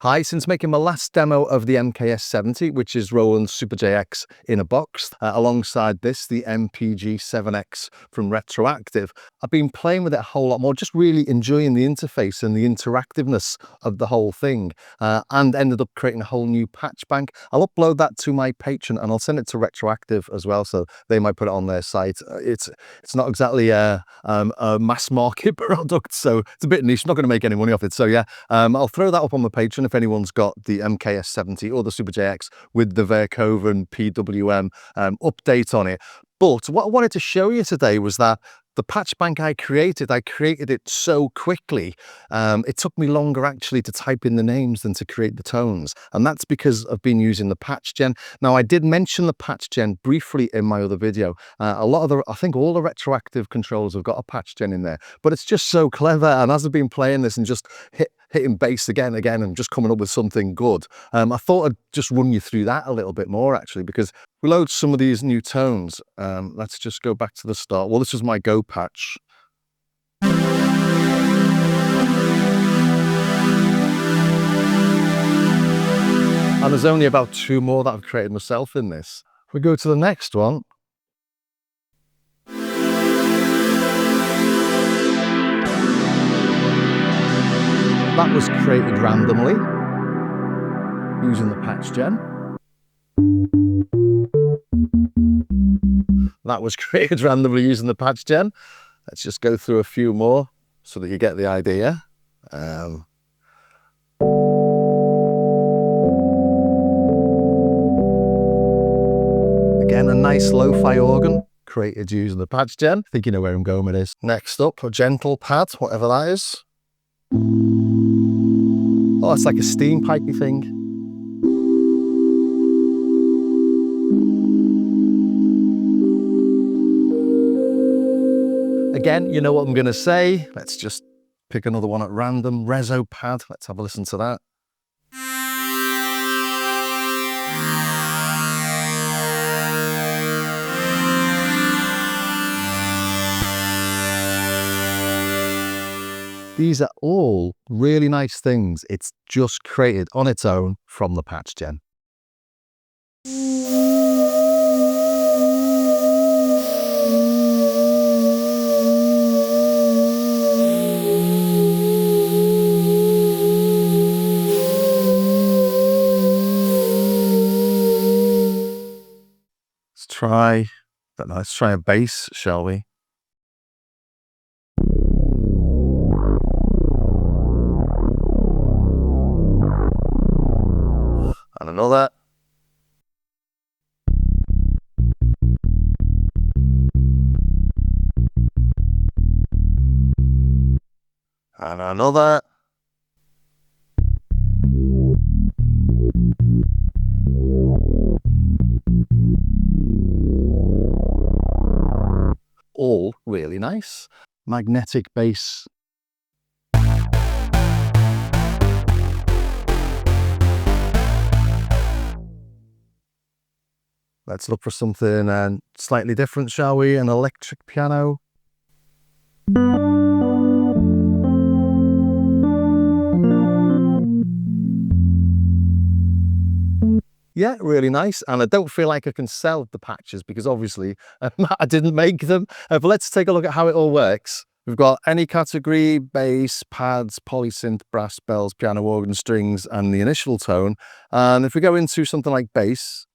Hi, since making my last demo of the MKS-70, which is Roland's Super JX in a box, alongside this, the MPG7X from Retroaktiv, I've been playing with it a whole lot more, just really enjoying the interface and the interactiveness of the whole thing, and ended up creating a whole new patch bank. I'll upload that to my Patreon and I'll send it to Retroaktiv as well, so they might put it on their site. It's not exactly a mass market product, so it's a bit niche. I'm not going to make any money off it. So yeah, I'll throw that up on my Patreon if anyone's got the MKS-70 or the Super JX with the Verkoven PWM update on it. But what I wanted to show you today was that the patch bank I created it so quickly. It took me longer actually to type in the names than to create the tones. And that's because I've been using the PatchGen. Now, I did mention the PatchGen briefly in my other video. I think all the Retroaktiv controllers have got a PatchGen in there, but it's just so clever. And as I've been playing this and just hitting bass again and just coming up with something good, I thought I'd just run you through that a little bit more actually, because we load some of these new tones. Let's just go back to the start. Well, this is my Go patch. And there's only about 2 more that I've created myself in this. If we go to the next one. That was created randomly using the PatchGen. That was created randomly using the PatchGen. Let's just go through a few more so that you get the idea. Again, a nice lo-fi organ created using the PatchGen. I think you know where I'm going with this. Next up, a gentle pad, whatever that is. Oh, it's like a steam pipey thing. Again, you know what I'm going to say. Let's just pick another one at random. Rezo pad. Let's have a listen to that. These are all really nice things. It's just created on its own from the PatchGen. Let's try a bass, shall we? And another. And another. All really nice. Magnetic bass. Let's look for something slightly different, shall we? An electric piano. Yeah, really nice. And I don't feel like I can sell the patches because obviously I didn't make them. But let's take a look at how it all works. We've got any category, bass, pads, polysynth, brass, bells, piano, organ, strings, and the initial tone. And if we go into something like bass,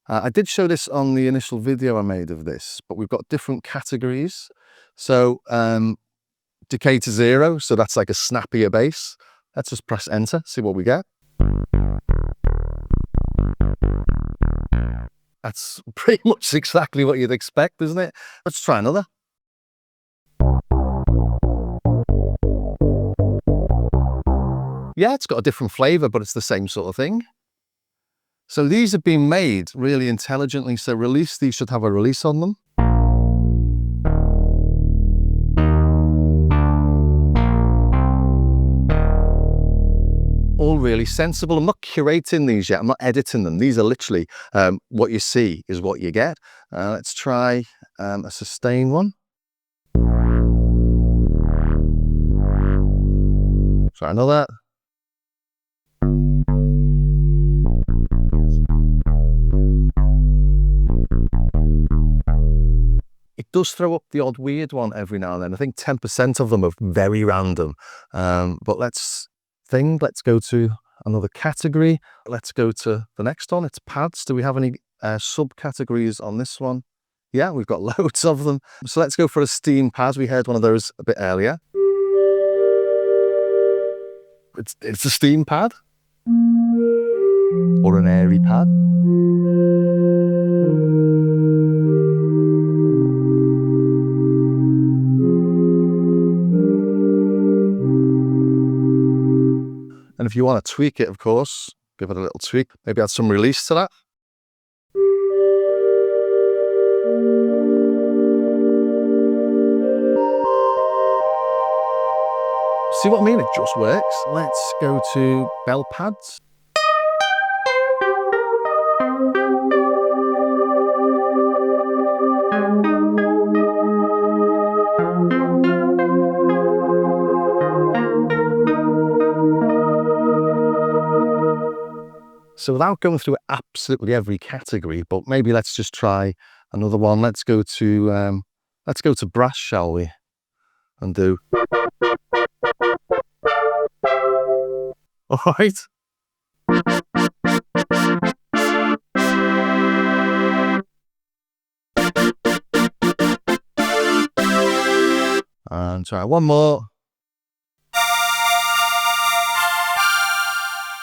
I did show this on the initial video I made of this, but we've got different categories. So decay to 0, so that's like a snappier bass. Let's just press enter, see what we get. That's pretty much exactly what you'd expect, isn't it? Let's try another. Yeah, it's got a different flavor, but it's the same sort of thing. So these have been made really intelligently. So these should have a release on them. All really sensible. I'm not curating these yet. I'm not editing them. These are literally what you see is what you get. Let's try a sustain one. Try another. does throw up the odd weird one every now and then. I think 10% of them are very random. But let's go to another category. Let's go to the next one. It's pads. Do we have any subcategories on this one? Yeah, we've got loads of them. So let's go for a steam pad. We heard one of those a bit earlier. It's a steam pad or an airy pad. And if you want to tweak it, of course, give it a little tweak, maybe add some release to that. See what I mean? It just works. Let's go to bell pads. So without going through absolutely every category, but maybe let's just try another one. Let's go to brass, shall we? And do. All right. And try one more.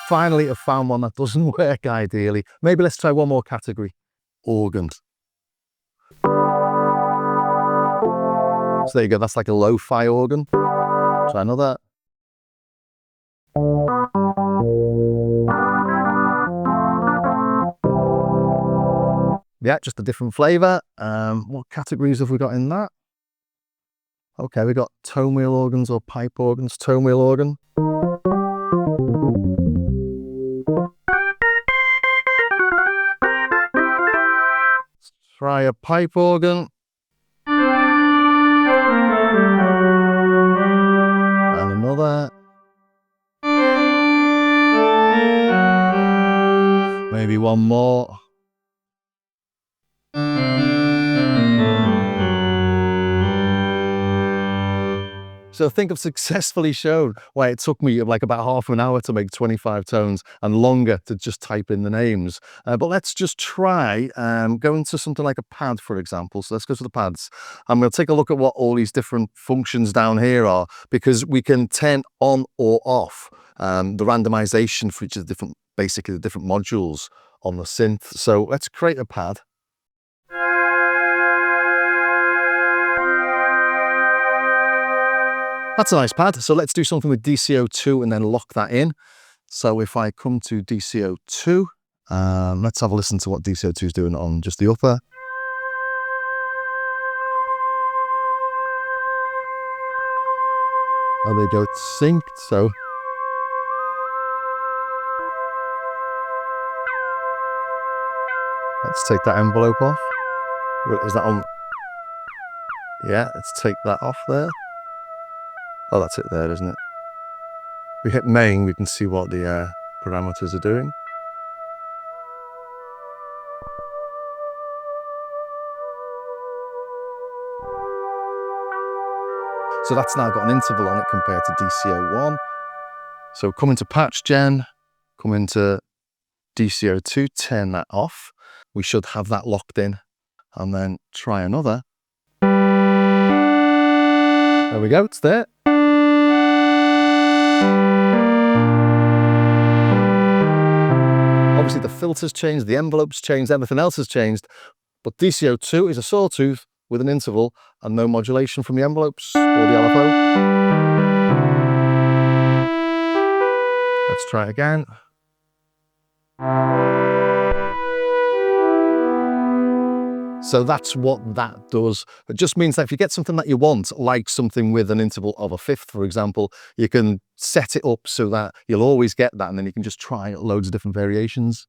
Finally, I've found one that doesn't work ideally. Maybe let's try one more category. Organs. So there you go, that's like a lo-fi organ. Try another. Yeah, just a different flavour. What categories have we got in that? Okay, we got tone wheel organs or pipe organs. Tone wheel organ. Let's try a pipe organ. And another. Maybe one more. So I think I've successfully shown why it took me like about half an hour to make 25 tones and longer to just type in the names. But let's just try going to something like a pad, for example. So let's go to the pads. I'm going to take a look at what all these different functions down here are, because we can turn on or off the randomization for each of the different, basically the different modules on the synth. So let's create a pad. That's a nice pad. So let's do something with DCO2 and then lock that in. So if I come to DCO2, let's have a listen to what DCO2 is doing on just the upper. Oh, there you go, it's synced. So let's take that envelope off. Is that on? Yeah, let's take that off there. Oh, that's it there, isn't it? We hit main, we can see what the parameters are doing. So that's now got an interval on it compared to DCO1. So come into PatchGen, come into DCO2, turn that off. We should have that locked in, and then try another. There we go, it's there. Obviously the filters changed, the envelopes changed, everything else has changed, but DCO2 is a sawtooth with an interval and no modulation from the envelopes or the LFO. Let's try again. So that's what that does. It just means that if you get something that you want, like something with an interval of a fifth, for example, you can set it up so that you'll always get that, and then you can just try loads of different variations.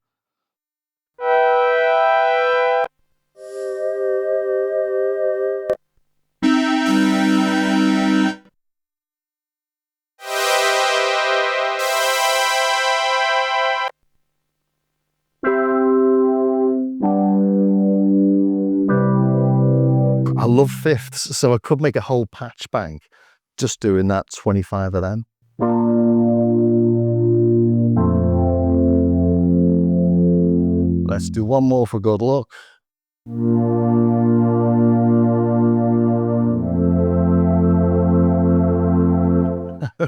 I love fifths, so I could make a whole patch bank just doing that 25 of them. Let's do one more for good luck.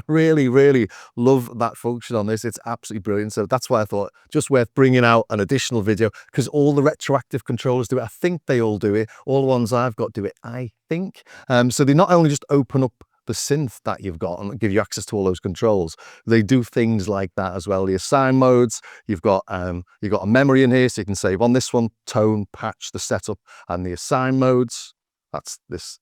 Really, really love that function on this. It's absolutely brilliant. So that's why I thought just worth bringing out an additional video, because all the retroactive controllers do it. I think they all do it. All the ones I've got do it, I think. So they not only just open up the synth that you've got and give you access to all those controls, they do things like that as well. The assign modes, you've got a memory in here, so you can save on this one, tone, patch, the setup, and the assign modes. That's this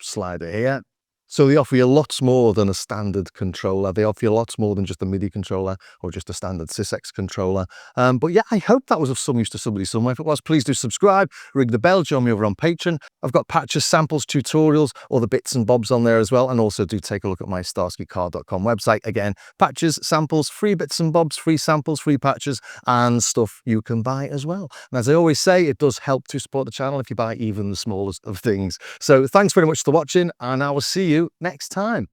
slider here. So they offer you lots more than a standard controller. They offer you lots more than just a MIDI controller or just a standard SysX controller. But yeah, I hope that was of some use to somebody somewhere. If it was, please do subscribe, ring the bell, join me over on Patreon. I've got patches, samples, tutorials, all the bits and bobs on there as well. And also do take a look at my starskycar.com website. Again, patches, samples, free bits and bobs, free samples, free patches, and stuff you can buy as well. And as I always say, it does help to support the channel if you buy even the smallest of things. So thanks very much for watching, and I will see you next time.